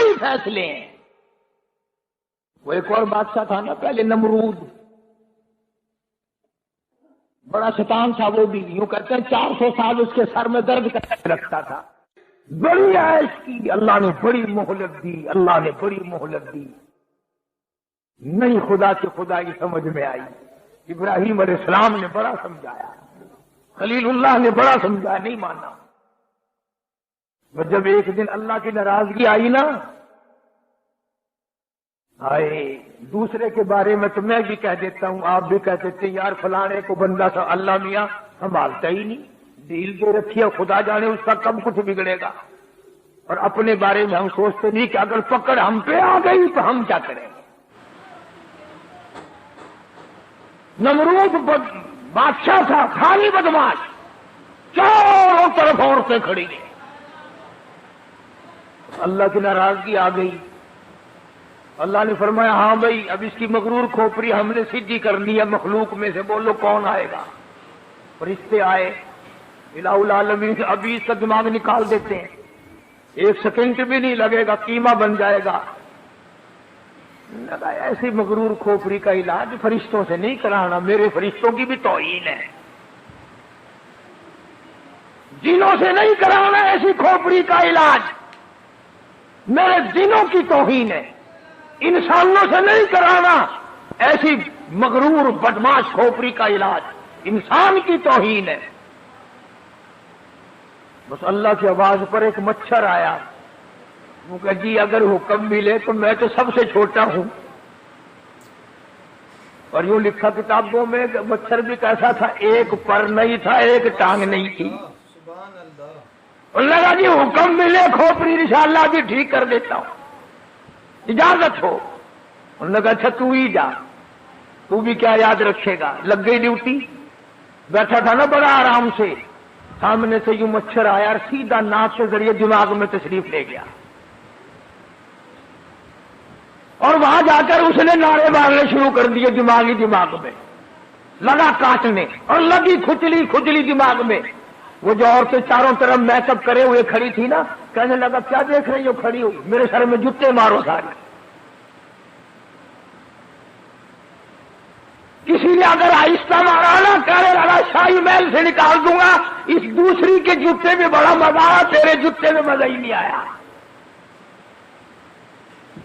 انتہائی فیصلے ہیں. وہ ایک اور بادشاہ تھا نا پہلے، نمرود، بڑا شیطان تھا وہ بھی. یوں کہتے ہیں 400 سال اس کے سر میں درد کرنے رکھتا تھا. بڑی عیش کی، اللہ نے بڑی مہلت دی، اللہ نے بڑی مہلت دی. نہیں خدا کی خدائی سمجھ میں آئی. ابراہیم علیہ السلام نے بڑا سمجھایا، خلیل اللہ نے بڑا سمجھایا، نہیں مانا. جب ایک دن اللہ کی ناراضگی آئی نا، آئے دوسرے کے بارے میں تو میں بھی کہہ دیتا ہوں، آپ بھی کہہ دیتے ہیں، یار فلانے کو بندہ تھا اللہ میاں سنبھالتا ہی نہیں، ڈیل دے رکھی ہے، خدا جانے اس کا کب کچھ بگڑے گا. اور اپنے بارے میں ہم سوچتے نہیں کہ اگر پکڑ ہم پہ آ گئی تو ہم کیا کریں گے. نمرود بادشاہ تھا، خالی بدماش، چاروں طرف عورتیں کھڑی ہیں. اللہ کی ناراضگی آ گئی. اللہ نے فرمایا ہاں بھائی اب اس کی مغرور کھوپڑی ہم نے سیدھی کرنی ہے، مخلوق میں سے بولو کون آئے گا. فرشتے آئے الہ العالمین، ابھی اس کا دماغ نکال دیتے ہیں، 1 سیکنڈ بھی نہیں لگے گا، قیمہ بن جائے گا. ایسی مغرور کھوپڑی کا علاج فرشتوں سے نہیں کرانا، میرے فرشتوں کی بھی توہین ہے. جنوں سے نہیں کرانا ایسی کھوپڑی کا علاج، میرے جنوں کی توہین ہے. انسانوں سے نہیں کرانا ایسی مغرور بدماش کھوپڑی کا علاج، انسان کی توہین ہے. بس اللہ کی آواز پر ایک مچھر آیا. وہ کہ جی اگر حکم ملے تو میں تو سب سے چھوٹا ہوں. اور یوں لکھا کتابوں میں کہ مچھر بھی کیسا تھا، ایک پر نہیں تھا، ایک ٹانگ نہیں تھی. انہوں نے کہا جی حکم ملے کھوپڑی انشاءاللہ بھی ٹھیک کر دیتا ہوں، اجازت ہو. انہوں نے کہا اچھا تو ہی جا، تو بھی کیا یاد رکھے گا. لگ گئی ڈیوٹی. بیٹھا تھا نا بڑا آرام سے، سامنے سے یوں مچھر آیا اور سیدھا ناک کے ذریعے دماغ میں تشریف لے گیا. اور وہاں جا کر اس نے نعرے مارنے شروع کر دیے دماغ میں، لگا کاٹنے اور لگی کھجلی کھجلی دماغ میں. وہ جو عورتیں چاروں طرف میک اپ کرے ہوئے کھڑی تھی نا، کہنے لگا کیا دیکھ رہی ہو کھڑی ہوئی، میرے سر میں جوتے مارو سارے. کسی نے اگر آہستہ مارا نا، کہنے لگا شاہی محل سے نکال دوں گا، اس دوسری کے جوتے میں بڑا مزہ آیا، تیرے جوتے میں مزہ ہی نہیں آیا.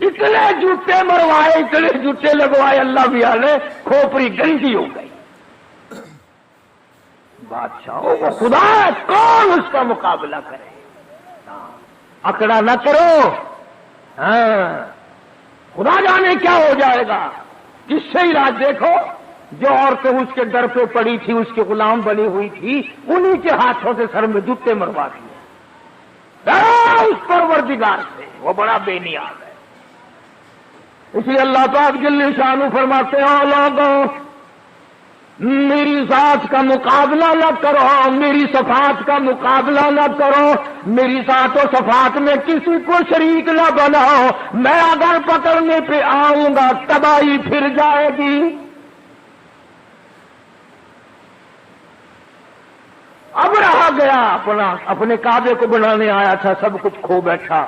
اتنے جوتے مروائے، اتنے جوتے لگوائے اللہ میاں نے، کھوپڑی گندی ہو گئی. بادشاہوں کو خدا ہے، کون اس کا مقابلہ کرے. اکڑا نہ کرو، ہاں خدا جانے کیا ہو جائے گا. کس سے علاج دیکھو، جو عورتیں اس کے در پہ پڑی تھی، اس کی غلام بنی ہوئی تھی، انہی کے ہاتھوں سے سر میں جوتے مروا دیے. اس پروردگار سے وہ بڑا بے نیاز ہے. اس لیے اللہ پاک جل شانہ فرماتے ہیں لوگوں میری ذات کا مقابلہ نہ کرو، میری صفات کا مقابلہ نہ کرو، میری ذات و صفات میں کسی کو شریک نہ بناؤ. میں اگر پکڑنے پہ آؤں گا تباہی پھر جائے گی. اب رہا گیا اپنے کعبے کو بنانے آیا تھا، سب کچھ کھو بیٹھا.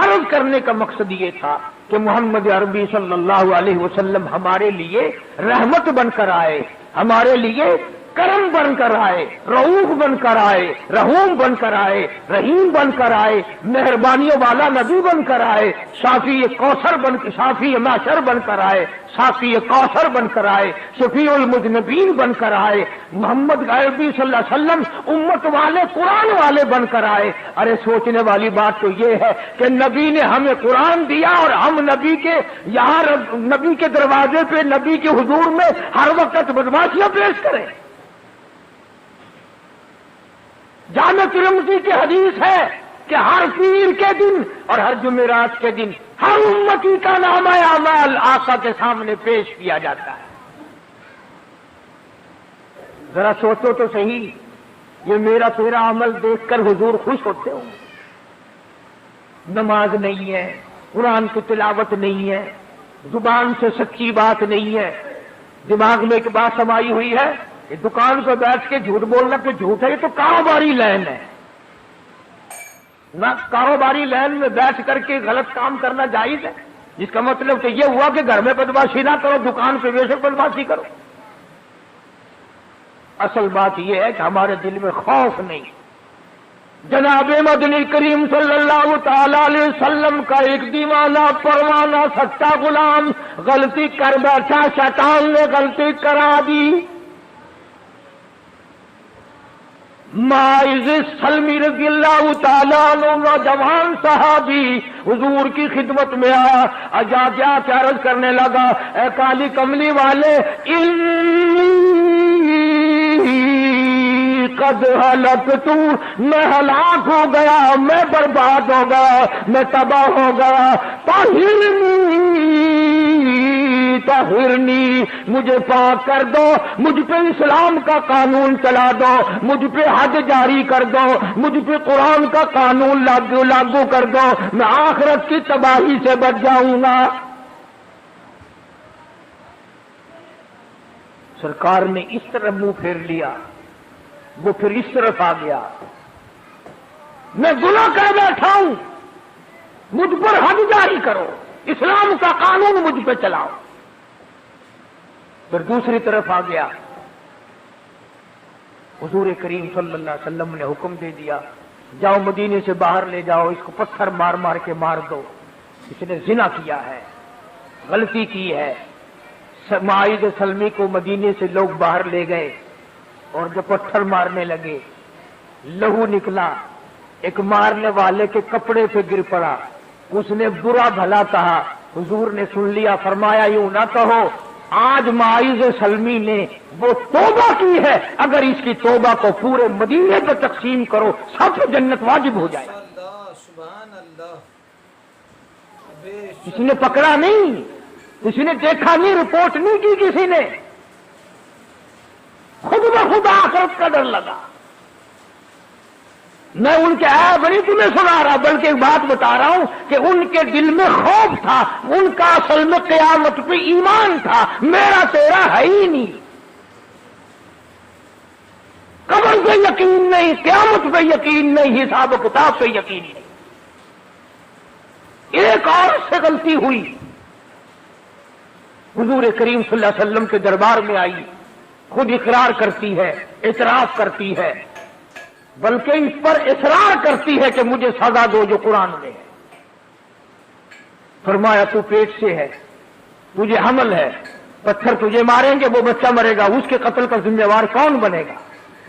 عرض کرنے کا مقصد یہ تھا کہ محمد عربی صلی اللہ علیہ وسلم ہمارے لیے رحمت بن کر آئے، ہمارے لیے کرم بن کر آئے، رؤوف بن کر آئے، رحوم بن کر آئے، رحیم بن کر آئے، مہربانیوں والا نبی بن کر آئے، شافی کوثر بن کر، شافی معشر بن کر آئے، شافی کوثر بن کر آئے، شفیع المذنبین بن کر آئے. محمد عربی صلی اللہ علیہ وسلم امت والے قرآن والے بن کر آئے. ارے سوچنے والی بات تو یہ ہے کہ نبی نے ہمیں قرآن دیا اور ہم نبی کے یہاں نبی کے دروازے پہ نبی کے حضور میں ہر وقت بدماشیاں پیش کریں. جامع ترمذی کی حدیث ہے کہ ہر پیر کے دن اور ہر جمعرات کے دن ہر امتی کا نامہ اعمال آقا کے سامنے پیش کیا جاتا ہے. ذرا سوچو تو صحیح، یہ میرا تیرا عمل دیکھ کر حضور خوش ہوتے ہوں؟ نماز نہیں ہے، قرآن کی تلاوت نہیں ہے، زبان سے سچی بات نہیں ہے، دماغ میں ایک بات سمائی ہوئی ہے کہ دکان پہ بیٹھ کے جھوٹ بولنا تو جھوٹ ہے، یہ تو کاروباری لائن ہے. نہ کاروباری لائن میں بیٹھ کر کے غلط کام کرنا جائز ہے، جس کا مطلب تو یہ ہوا کہ گھر میں بدماشی نہ کرو، دکان پہ بے شک بدماشی کرو۔ اصل بات یہ ہے کہ ہمارے دل میں خوف نہیں۔ جناب مدنی کریم صلی اللہ تعالی علیہ وسلم کا ایک دیوانہ پروانہ سچا غلام غلطی کر بیٹھا، شیطان نے غلطی کرا دی۔ ماعز سلمی رضی اللہ تعالیٰ عنہ نوجوان صحابی حضور کی خدمت میں آیا، اجا جا کے عرض کرنے لگا، اے کالی کملی والے، قد ہلکت، میں ہلاک ہو گیا، میں برباد ہو گیا، میں تباہ ہو گیا، طہرنی، مجھے پاک کر دو، مجھ پہ اسلام کا قانون چلا دو، مجھ پہ حد جاری کر دو، مجھ پہ قرآن کا قانون لاگو کر دو، میں آخرت کی تباہی سے بچ جاؤں گا۔ سرکار نے اس طرح منہ پھیر لیا، وہ پھر اس طرف آ گیا، میں گناہ کر بیٹھا ہوں، مجھ پر حد جاری کرو، اسلام کا قانون مجھ پہ چلاؤ۔ پھر دوسری طرف آ گیا، حضور کریم صلی اللہ علیہ وسلم نے حکم دے دیا، جاؤ مدینے سے باہر لے جاؤ، اس کو پتھر مار مار کے مار دو، اس نے زنا کیا ہے، غلطی کی ہے۔ ماعز سلمی کو مدینے سے لوگ باہر لے گئے اور جب پتھر مارنے لگے، لہو نکلا، ایک مارنے والے کے کپڑے پہ گر پڑا، اس نے برا بھلا کہا، حضور نے سن لیا، فرمایا یوں نہ کہو، آج ماعز سلمی نے وہ توبہ کی ہے، اگر اس کی توبہ کو پورے مدینے پہ تقسیم کرو سب کو جنت واجب ہو جائے۔ کسی نے پکڑا نہیں، کسی نے دیکھا نہیں، رپورٹ نہیں کی کسی نے، خود بخود آخرت کا ڈر لگا۔ میں ان کے عیب نہیں تمہیں سنا رہا، بلکہ ایک بات بتا رہا ہوں کہ ان کے دل میں خوف تھا، ان کا اصل میں قیامت پہ ایمان تھا، میرا تیرا ہے ہی نہیں، قبر پہ یقین نہیں، قیامت پہ یقین نہیں، حساب و کتاب پہ یقین نہیں۔ ایک اور سے غلطی ہوئی، حضور کریم صلی اللہ علیہ وسلم کے دربار میں آئی، خود اقرار کرتی ہے، اعتراف کرتی ہے، بلکہ اس پر اصرار کرتی ہے کہ مجھے سزا دو جو قرآن میں ہے۔ فرمایا تو پیٹ سے ہے، تجھے حمل ہے، پتھر تجھے ماریں گے، وہ بچہ مرے گا، اس کے قتل کا ذمہ دار کون بنے گا؟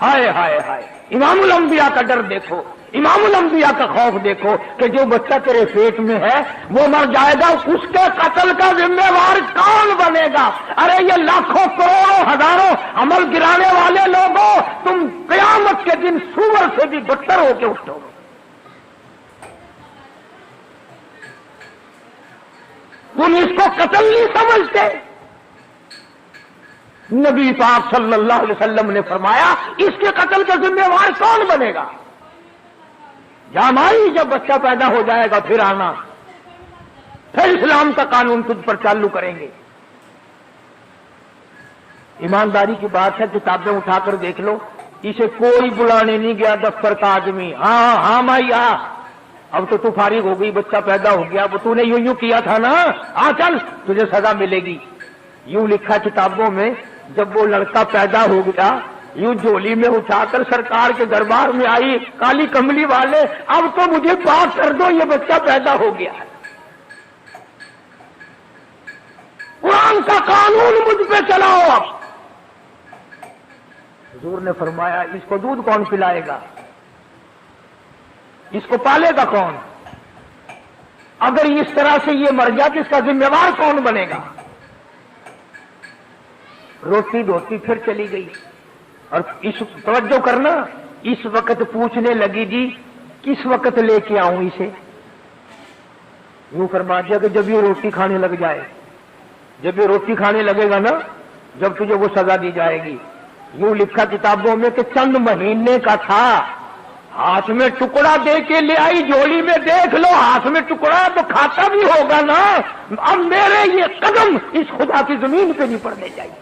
ہائے ہائے ہائے، امام الانبیاء کا ڈر دیکھو، امام الانبیاء کا خوف دیکھو کہ جو بچہ تیرے پیٹ میں ہے وہ مر جائے گا، اس کے قتل کا ذمہ دار کون بنے گا؟ ارے یہ لاکھوں کروڑوں ہزاروں عمل گرانے والے لوگوں، تم قیامت کے دن سور سے بھی بدتر ہو کے اٹھو گے۔ تم اس کو قتل نہیں سمجھتے؟ نبی پاک صلی اللہ علیہ وسلم نے فرمایا اس کے قتل کا ذمہ دار کون بنے گا؟ جامائی جب بچہ پیدا ہو جائے گا پھر آنا، پھر اسلام کا قانون تجھ پر چالو کریں گے۔ ایمانداری کی بات ہے، کتابیں اٹھا کر دیکھ لو، اسے کوئی بلانے نہیں گیا دفتر کا آدمی، ہاں ہاں مائی آ، اب تو فارغ ہو گئی، بچہ پیدا ہو گیا، وہ تو نے یوں کیا تھا نا، آ چل تجھے سزا ملے گی۔ یوں لکھا کتابوں میں، جب وہ لڑکا پیدا ہو گیا، یوں جھولی میں اٹھا کر سرکار کے دربار میں آئی، کالی کملی والے اب تو مجھے پاک کر دو، یہ بچہ پیدا ہو گیا ہے، قرآن کا قانون مجھ پہ چلاؤ۔ اب حضور نے فرمایا اس کو دودھ کون پلائے گا، اس کو پالے گا کون؟ اگر اس طرح سے یہ مر گیا تو اس کا ذمہ دار کون بنے گا؟ روٹی دھوتی پھر چلی گئی، اور اس توجہ کرنا، اس وقت پوچھنے لگی جی کس وقت لے کے آؤں اسے؟ یوں فرما دیا کہ جب یہ روٹی کھانے لگ جائے، جب یہ روٹی کھانے لگے گا نا، جب تجھے وہ سزا دی جائے گی۔ یوں لکھا کتابوں میں کہ چند مہینے کا تھا، ہاتھ میں ٹکڑا دے کے لے آئی، جھولی میں دیکھ لو ہاتھ میں ٹکڑا تو کھاتا بھی ہوگا نا، اب میرے یہ قدم اس خدا کی زمین پہ نہیں پڑنے چاہیے۔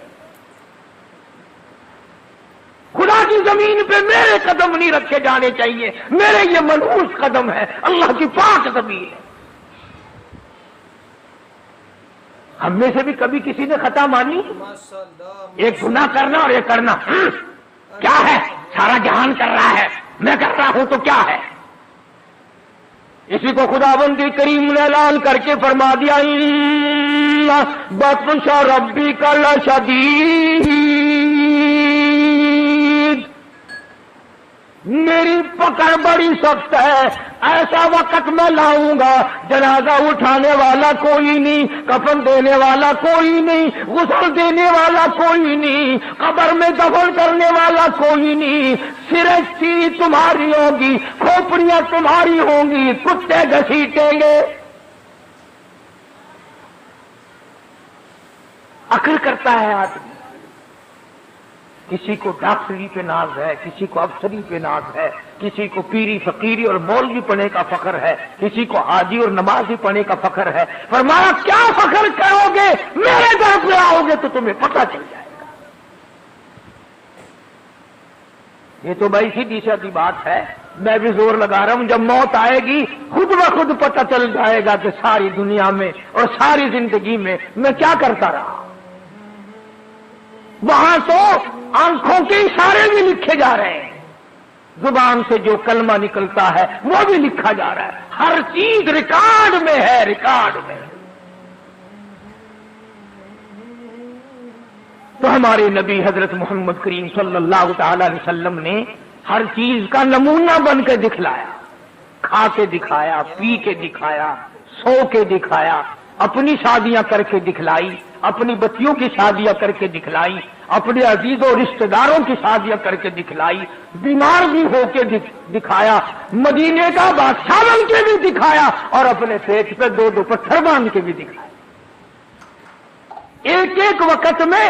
خدا کی زمین پہ میرے قدم نہیں رکھے جانے چاہیے، میرے یہ منحوس قدم ہے، اللہ کی پاک زمین ہے۔ ہم میں سے بھی کبھی کسی نے خطا مانی؟ ایک گناہ کرنا اور ایک کرنا، کیا ہے؟ سارا جہان کر رہا ہے، میں کر رہا ہوں تو کیا ہے؟ اسی کو خداوند کریم نے اعلان کر کے فرما دیا، بطش ربک لشدید، میری پکڑ بڑی سخت ہے، ایسا وقت میں لاؤں گا جنازہ اٹھانے والا کوئی نہیں، کفن دینے والا کوئی نہیں، غسل دینے والا کوئی نہیں، قبر میں دفن کرنے والا کوئی نہیں، سرچی تمہاری ہوگی، کھوپڑیاں تمہاری ہوں گی، کتے گھسیٹیں گے۔ عقل کرتا ہے آدمی، کسی کو ڈاکٹری پہ ناز ہے، کسی کو افسری پہ ناز ہے، کسی کو پیری فقیری اور مولوی پڑھنے کا فخر ہے، کسی کو حاجی اور نمازی پڑھنے کا فخر ہے۔ فرمایا کیا فخر کرو گے؟ میرے در پہ آؤ گے تو تمہیں پتہ چل جائے گا۔ یہ تو بھائی سیدھی سادی بات ہے، میں بھی زور لگا رہا ہوں، جب موت آئے گی خود بخود پتہ چل جائے گا کہ ساری دنیا میں اور ساری زندگی میں میں کیا کرتا رہا۔ وہاں تو آنکھوں کے اشارے بھی لکھے جا رہے ہیں، زبان سے جو کلمہ نکلتا ہے وہ بھی لکھا جا رہا ہے، ہر چیز ریکارڈ میں ہے، ریکارڈ میں۔ تو ہمارے نبی حضرت محمد کریم صلی اللہ تعالی علیہ وسلم نے ہر چیز کا نمونہ بن کے دکھلایا، کھا کے دکھایا، پی کے دکھایا، سو کے دکھایا، اپنی شادیاں کر کے دکھلائی، اپنی بچیوں کی شادیاں کر کے دکھلائی، اپنے عزیزوں اور رشتہ داروں کی شادیاں کر کے دکھلائی، بیمار بھی ہو کے دکھایا، مدینے کا بادشاہ بن کے بھی دکھایا، اور اپنے پیٹ پہ دو دو پتھر باندھ کے بھی دکھایا۔ ایک ایک وقت میں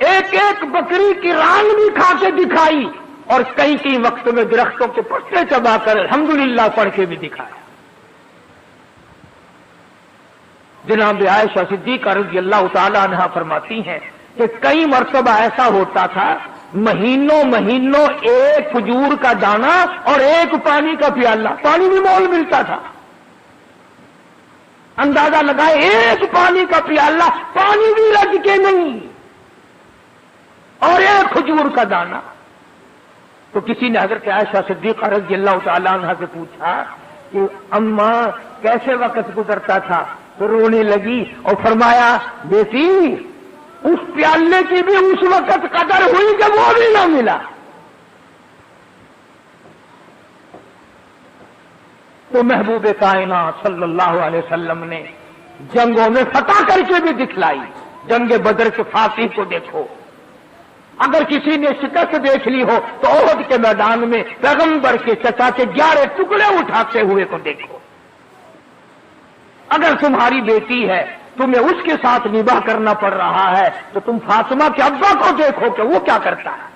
ایک ایک بکری کی ران بھی کھا کے دکھائی، اور کئی کئی وقت میں درختوں کے پتے چبا کر الحمدللہ پڑھ کے بھی دکھایا۔ جناب عائشہ صدیقہ رضی اللہ تعالی عنہا فرماتی ہیں کہ کئی مرتبہ ایسا ہوتا تھا، مہینوں مہینوں ایک کھجور کا دانہ اور ایک پانی کا پیالہ، پانی بھی مول ملتا تھا، اندازہ لگائے ایک پانی کا پیالہ، پانی بھی رج کے نہیں، اور ایک کھجور کا دانہ۔ تو کسی نے حضرت عائشہ صدیقہ رضی اللہ تعالی عنہا سے پوچھا کہ اماں کیسے وقت گزرتا تھا؟ تو رونے لگی اور فرمایا بیٹی اس پیالے کی بھی اس وقت قدر ہوئی کہ وہ بھی نہ ملا۔ تو محبوب کائنات صلی اللہ علیہ وسلم نے جنگوں میں فتح کر کے بھی دکھلائی۔ جنگ بدر کے فاتح کو دیکھو، اگر کسی نے شکست دیکھ لی ہو تو احد کے میدان میں پیغمبر کے چچا کے 11 ٹکڑے اٹھاتے ہوئے کو دیکھو۔ اگر تمہاری بیٹی ہے، تمہیں اس کے ساتھ نباہ کرنا پڑ رہا ہے، تو تم فاطمہ کے ابا کو دیکھو کہ وہ کیا کرتا ہے۔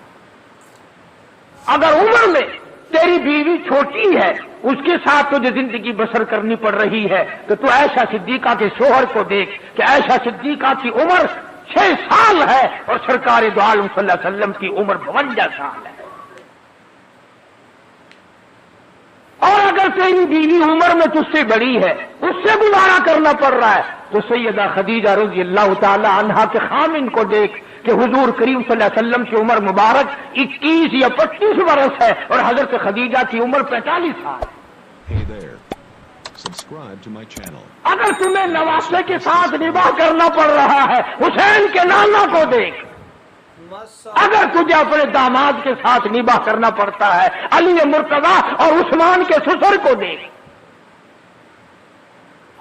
اگر عمر میں تیری بیوی چھوٹی ہے، اس کے ساتھ تجھے زندگی بسر کرنی پڑ رہی ہے، تو تو عائشہ صدیقہ کے شوہر کو دیکھ کہ عائشہ صدیقہ کی عمر 6 سال ہے اور سرکار دو عالم صلی اللہ علیہ وسلم کی عمر 52 سال ہے۔ اور اگر تیری بیوی عمر میں تجھ سے بڑی ہے، اس سے گزارا کرنا پڑ رہا ہے، تو سیدہ خدیجہ رضی اللہ تعالی عنہا کے خامن کو دیکھ کہ حضور کریم صلی اللہ علیہ وسلم کی عمر مبارک 21 یا 25 برس ہے اور حضرت خدیجہ کی عمر 45 سال ہے۔ Subscribe to my channel. اگر تمہیں نواسے کے ساتھ نباہ کرنا پڑ رہا ہے، حسین کے نانا کو دیکھ۔ اگر تجھے اپنے داماد کے ساتھ نباہ کرنا پڑتا ہے، علی مرتضیٰ اور عثمان کے سسر کو دیکھ۔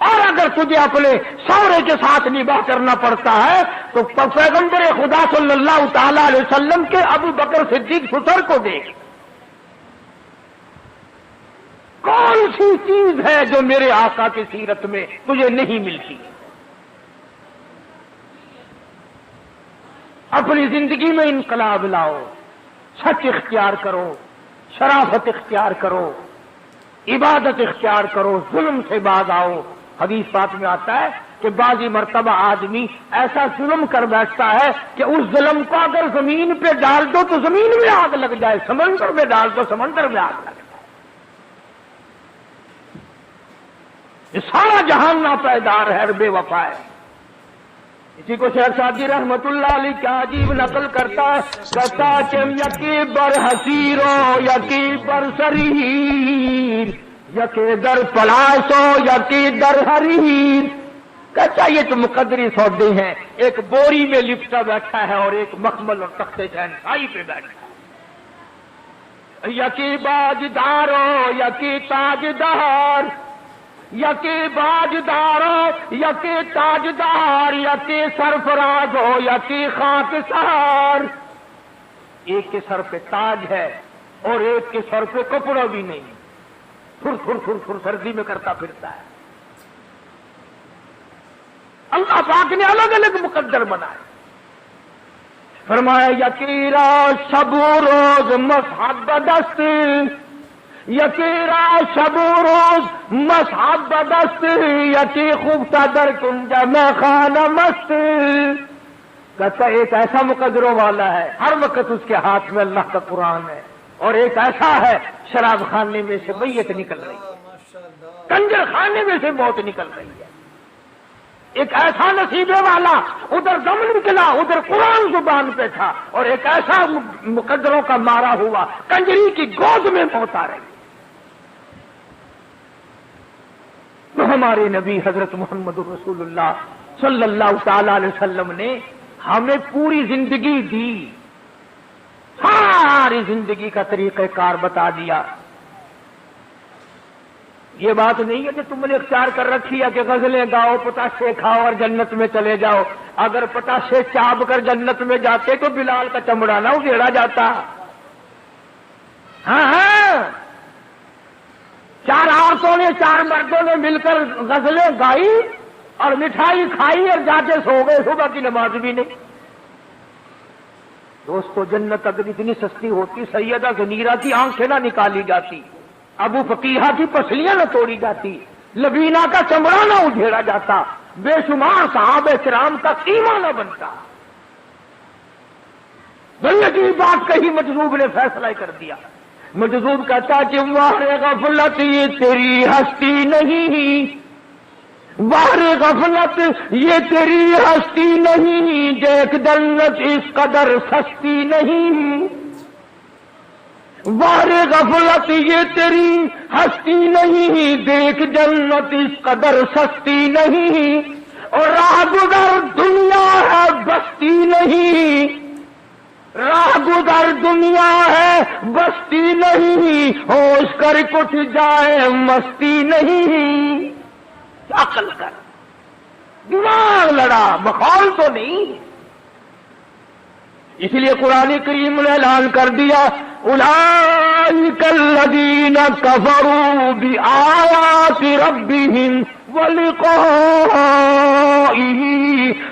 اور اگر تجھے اپنے سورے کے ساتھ نباہ کرنا پڑتا ہے تو پیغمبر خدا صلی اللہ تعالی علیہ وسلم کے ابو بکر صدیق سسر کو دیکھ۔ کون سی چیز ہے جو میرے آقا کی سیرت میں تجھے نہیں ملتی؟ اپنی زندگی میں انقلاب لاؤ، سچ اختیار کرو، شرافت اختیار کرو، عبادت اختیار کرو، ظلم سے باز آؤ۔ حدیث پاک میں آتا ہے کہ بعضی مرتبہ آدمی ایسا ظلم کر بیٹھتا ہے کہ اس ظلم کو اگر زمین پہ ڈال دو تو زمین میں آگ لگ جائے، سمندر میں ڈال دو سمندر میں آگ لگ جائے۔ یہ سارا جہان ناپائیدار ہے، بے وفا ہے۔ اسی کو شیخ سعدی رحمت اللہ علیہ کیا عجیب نقل کرتا ہے، کہتا کہ یکی بر حسیرو یکی بر سریر، یکی در پلاسو یکی در حریر۔ کہتا یہ تو مقدری سودے ہیں، ایک بوری میں لپٹا بیٹھا ہے اور ایک مخمل اور تختے شہنشاہی پہ بیٹھا ہے۔ یکی باجدارو یکی تاجدار، یکی باجدارو یکی تاجدار، یکی سرفراز ہو یکی خاکسار۔ ایک کے سر پہ تاج ہے اور ایک کے سر پہ کپڑا بھی نہیں، تھر تھر تھر تھر سردی میں کرتا پھرتا ہے۔ اللہ پاک نے الگ الگ مقدر بنائے۔ فرمایا یکی را شب و روز مصحب دست، یکی را شب و روز مصحب دست، یکی خوبتا در کنج میں خانہ مست۔ کہتا ایک ایسا مقدروں والا ہے، ہر وقت اس کے ہاتھ میں اللہ کا قرآن ہے، اور ایک ایسا ہے شراب خانے میں سے میت نکل رہی ہے، کنجر خانے میں سے موت نکل رہی ہے۔ ایک ایسا نصیبے والا ادھر دم نکلا ادھر قرآن زبان پہ تھا، اور ایک ایسا مقدروں کا مارا ہوا کنجری کی گود میں موت آ رہی۔ تو ہمارے نبی حضرت محمد رسول اللہ صلی اللہ تعالی علیہ وسلم نے ہمیں پوری زندگی دی، ساری زندگی کا طریقہ کار بتا دیا۔ یہ بات نہیں ہے کہ تم نے اختیار کر رکھی ہے کہ غزلیں گاؤ، پتاشے کھاؤ اور جنت میں چلے جاؤ۔ اگر پتاشے چاپ کر جنت میں جاتے تو بلال کا چمڑا نہ ادھیڑا جاتا۔ ہاں، چار عورتوں نے چار مردوں نے مل کر غزلیں گائی اور مٹھائی کھائی اور جا کے سو گئے، صبح کی نماز بھی نہیں۔ دوستو جنت اگر اتنی سستی ہوتی سیدہ زنیرہ کی آنکھیں نہ نکالی جاتی، ابو فقیہہ کی پسلیاں نہ توڑی جاتی، لبینہ کا چمڑا نہ ادھیڑا جاتا، بے شمار صحابہ کرام کا قیمہ نہ بنتا۔ دنیا کی بات کہی مجذوب نے فیصلہ کر دیا۔ مجذوب کہتا کہ واہ غفلت یہ تیری ہستی نہیں، واہ غفلت یہ تیری ہستی نہیں، دیکھ جنت اس قدر سستی نہیں۔ واہ غفلت یہ تیری ہستی نہیں، دیکھ جنت اس قدر سستی نہیں، اور راہ گزر دنیا ہے بستی نہیں، راہ گزر دنیا ہے بستی نہیں، ہوش کر کچھ جائے مستی نہیں۔ عقل کر، دماغ لڑا، مخول تو نہیں۔ اس لیے قرآن کریم نے اعلان کر دیا اولئک الذین کفروا بآیات ربہم ولقائہ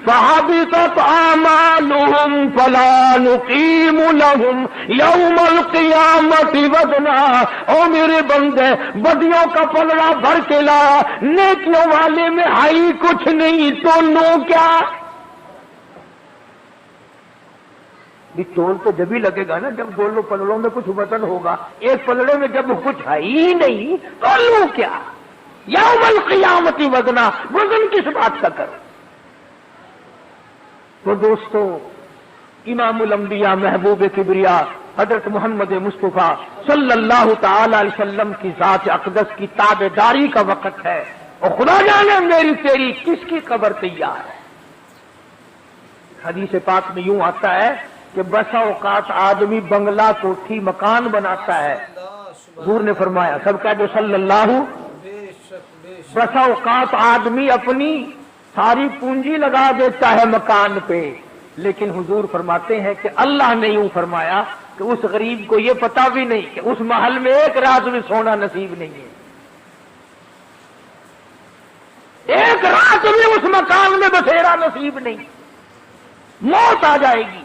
فحبطت اعمالہم فلا نقیم لہم یوم القیامت وزنا۔ او میرے بندے، بدیوں کا پلڑا بھر کے لا، نیکیوں والے میں آئی کچھ نہیں تو لو کیا؟ بھی تول تو جب ہی لگے گا نا جب دونوں پلڑوں میں کچھ وزن ہوگا، ایک پلڑے میں جب کچھ ہے ہی نہیں تو لو کیا؟ یوم القیامت وزنا، وزن کس بات کا کرو؟ تو دوستو امام الانبیاء محبوب کبریا حضرت محمد مصطفیٰ صلی اللہ تعالی علیہ وسلم کی ذات اقدس کی تابعداری کا وقت ہے، اور خدا جانے میری تیری کس کی قبر تیار ہے۔ حدیث پاک میں یوں آتا ہے کہ بسا اوقات آدمی بنگلہ کوٹھی مکان بناتا ہے، حضور نے فرمایا سب کا جو صلی اللہ، بسا اوقات آدمی اپنی ساری پونجی لگا دیتا ہے مکان پہ، لیکن حضور فرماتے ہیں کہ اللہ نے یوں فرمایا کہ اس غریب کو یہ پتا بھی نہیں کہ اس محل میں ایک رات بھی سونا نصیب نہیں ہے، ایک رات بھی اس مکان میں بسیرا نصیب نہیں، موت آ جائے گی۔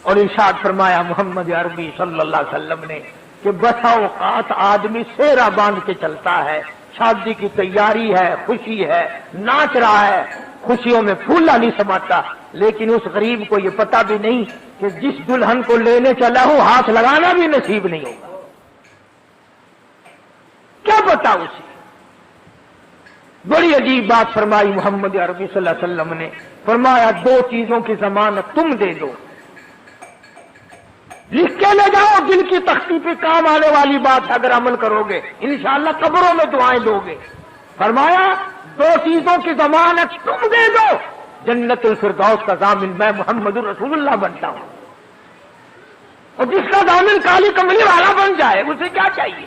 اور ارشاد فرمایا محمد عربی صلی اللہ علیہ وسلم نے کہ بسا اوقات آدمی سیرا باندھ کے چلتا ہے، شادی کی تیاری ہے، خوشی ہے، ناچ رہا ہے، خوشیوں میں پھولا نہیں سماتا، لیکن اس غریب کو یہ پتا بھی نہیں کہ جس دلہن کو لینے چلا ہوں ہاتھ لگانا بھی نصیب نہیں ہوگا، کیا پتا اسے۔ بڑی عجیب بات فرمائی محمد عربی صلی اللہ علیہ وسلم نے، فرمایا دو چیزوں کی ضمانت تم دے دو، لکھ کے لے جاؤ، دل کی تختی پہ کام آنے والی بات ہے، اگر عمل کرو گے انشاءاللہ قبروں میں دعائیں دو گے۔ فرمایا دو چیزوں کی ضمانت تم دے دو، جنت الفردوس کا ضامن میں محمد رسول اللہ بنتا ہوں، اور جس کا ضامن کالی کملی والا بن جائے اسے کیا چاہیے۔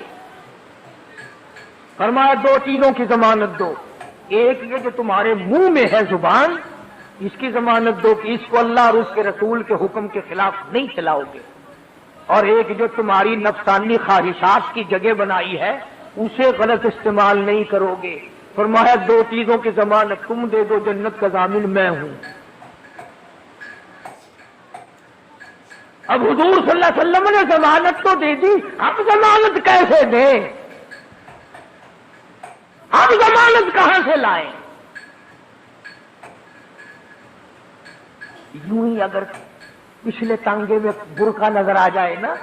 فرمایا دو چیزوں کی ضمانت دو، ایک یہ جو تمہارے منہ میں ہے زبان، اس کی ضمانت دو کہ اس کو اللہ اور اس کے رسول کے حکم کے خلاف نہیں چلاؤ گے، اور ایک جو تمہاری نفسانی خواہشات کی جگہ بنائی ہے اسے غلط استعمال نہیں کرو گے۔ فرمایا دو چیزوں کی ضمانت تم دے دو، جنت کا ضامن میں ہوں۔ اب حضور صلی اللہ علیہ وسلم نے ضمانت تو دے دی، ہم ضمانت کیسے دیں، ہم ضمانت کہاں سے لائیں؟ یوں ہی اگر پچھلے تانگے میں برقع نظر آ جائے نا،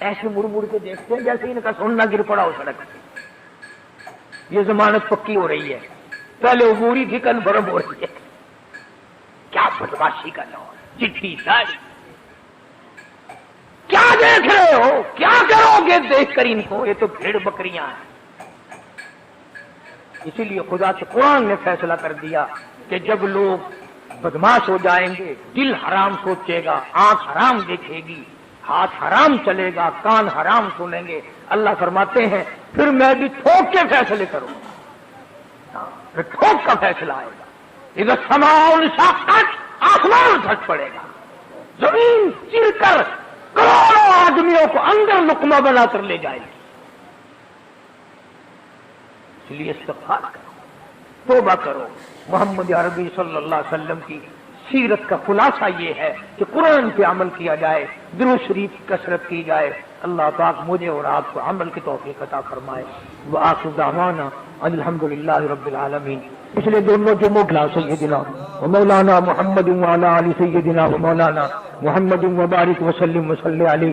ایسے مڑ مڑ کے دیکھتے ہیں جیسے ان کا سونا گر پڑا ہو سڑک پہ، یہ ضمانت پکی ہو رہی ہے، پہلے عبوری تھی کنفرم ہو رہی ہے، کیا بدماشی کا نام، چٹھی ساری، کیا دیکھ رہے ہو، کیا کرو گے دیکھ کر ان کو، یہ تو بھیڑ بکریاں ہیں۔ اسی لیے خدا سے قرآن نے فیصلہ کر دیا کہ جب لوگ بدماش ہو جائیں گے، دل حرام سوچے گا، آنکھ حرام دیکھے گی، ہاتھ حرام چلے گا، کان حرام سنیں گے، اللہ فرماتے ہیں پھر میں بھی ٹھوک کے فیصلے کروں گا، پھر ٹھوک کا فیصلہ آئے گا۔ اذا السماء انشقت، آسمان پھٹ پڑے گا، زمین چیر کر کروڑوں آدمیوں کو اندر لقمہ بنا کر لے جائے گی۔ اس لیے استغفار کرو، توبہ کرو۔ محمد عربی صلی اللہ علیہ وسلم کی سیرت کا خلاصہ یہ ہے کہ قرآن پہ عمل کیا جائے، درود شریف کی کثرت کی جائے۔ اللہ پاک مجھے اور آپ کو عمل کی توفیق عطا فرمائے۔ وآخر دعوانا الحمدللہ رب العالمین۔ پچھلے دونوں جمعوں کلاس سیدنا و مولانا محمد وعلی آل سیدنا و مولانا محمد وبارک وسلم وصلی علیہ۔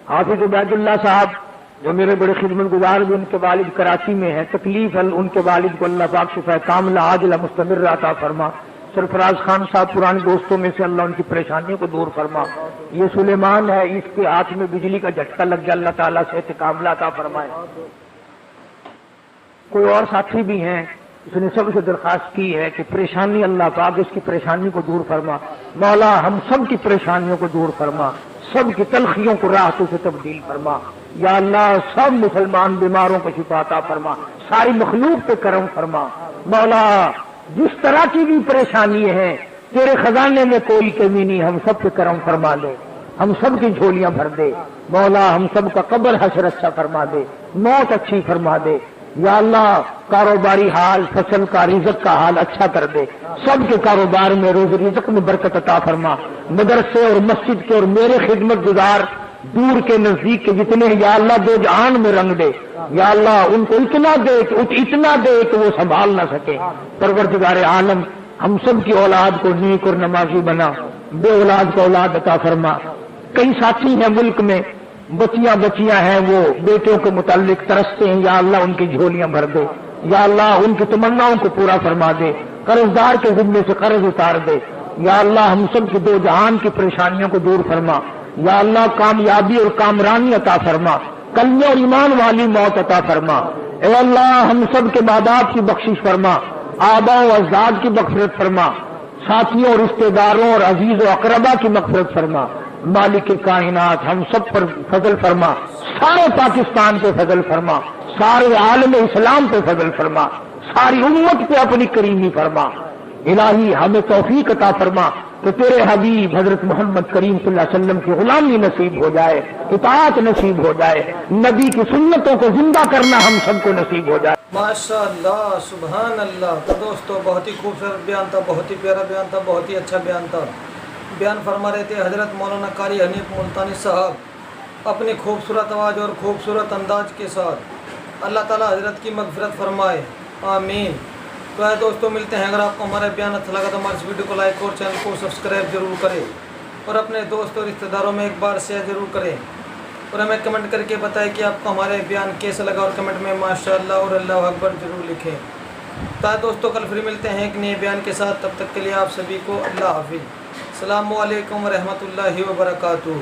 حافظ عبید اللہ صاحب جو میرے بڑے خدمت گزار بھی، ان کے والد کراچی میں ہیں، تکلیف ہے، ان کے والد کو اللہ پاک شفا کاملہ عاجلہ مستمر عطا فرما۔ سرفراز خان صاحب پرانے دوستوں میں سے، اللہ ان کی پریشانیوں کو دور فرما۔ یہ سلیمان ہے، اس کے ہاتھ میں بجلی کا جھٹکا لگ گیا، اللہ تعالیٰ صحت کاملہ عطا فرمائے۔ کوئی اور ساتھی بھی ہیں، اس نے سب سے درخواست کی ہے کہ پریشانی اللہ پاک اس کی پریشانی کو دور فرما۔ مولا ہم سب کی پریشانیوں کو دور فرما، سب کی تلخیوں کو راحتوں سے تبدیل فرما۔ یا اللہ سب مسلمان بیماروں کو شفا عطا فرما، ساری مخلوق پہ کرم فرما۔ مولا جس طرح کی بھی پریشانی ہے، تیرے خزانے میں کوئی کمی نہیں، ہم سب پہ کرم فرما دے، ہم سب کی جھولیاں بھر دے۔ مولا ہم سب کا قبر حشر اچھا فرما دے، موت اچھی فرما دے۔ یا اللہ کاروباری حال، فصل کا، رزق کا حال اچھا کر دے، سب کے کاروبار میں، روز رزق میں برکت عطا فرما۔ مدرسے اور مسجد کے اور میرے خدمت گزار دور کے نزدیک کے جتنے ہیں، یا اللہ دو جہان میں رنگ دے، یا اللہ ان کو اتنا دے کہ وہ سنبھال نہ سکے۔ پروردگار عالم ہم سب کی اولاد کو نیک اور نمازی بنا، بے اولاد کو اولاد عطا فرما۔ کئی ساتھی ہیں ملک میں، بچیاں ہیں، وہ بیٹوں کے متعلق ترستے ہیں، یا اللہ ان کی جھولیاں بھر دے، یا اللہ ان کی تمناؤں کو پورا فرما دے، قرض دار کے ذمے سے قرض اتار دے۔ یا اللہ ہم سب کی دو جہان کی پریشانیوں کو دور فرما۔ یا اللہ کامیابی اور کامرانی عطا فرما، کلمہ اور ایمان والی موت عطا فرما۔ اے اللہ ہم سب کے ماں باپ کی بخشش فرما، آباء و اجداد کی مغفرت فرما، ساتھیوں اور رشتہ داروں اور عزیز و اقربا کی مغفرت فرما۔ مالک کائنات ہم سب پر فضل فرما، سارے پاکستان پہ فضل فرما، سارے عالم اسلام پہ فضل فرما، ساری امت پہ اپنی کریمی فرما۔ الہی ہمیں توفیق عطا فرما کہ تیرے حبیب حضرت محمد کریم صلی اللہ علیہ وسلم کی غلامی نصیب ہو جائے، اطاعت نصیب ہو جائے، نبی کی سنتوں کو زندہ کرنا ہم سب کو نصیب ہو جائے۔ ماشاء اللہ، سبحان اللہ۔ تو دوستو بہت ہی خوبصورت بیان تھا، بہت ہی پیارا بیان تھا، بہت ہی اچھا بیان تھا۔ بیان فرما رہے تھے حضرت مولانا قاری حنیف ملتانی صاحب اپنی خوبصورت آواز اور خوبصورت انداز کے ساتھ۔ اللہ تعالیٰ حضرت کی مغفرت فرمائے، آمین۔ تو ہے دوستوں، ملتے ہیں۔ اگر آپ کو ہمارا بیان اچھا لگا تو ہمارے اس ویڈیو کو لائک اور چینل کو سبسکرائب ضرور کریں، اور اپنے دوستوں اور رشتہ داروں میں ایک بار شیئر ضرور کریں، اور ہمیں کمنٹ کر کے بتائیں کہ آپ کو ہمارے بیان کیسا لگا، اور کمنٹ میں ماشاءاللہ اور اللہ اکبر ضرور لکھیں۔ تو ہے دوستوں، کل پھر ملتے ہیں ایک نئے بیان کے ساتھ، تب تک کے لیے آپ سبھی کو اللہ حافظ۔ السلام علیکم ورحمۃ اللہ وبرکاتہ۔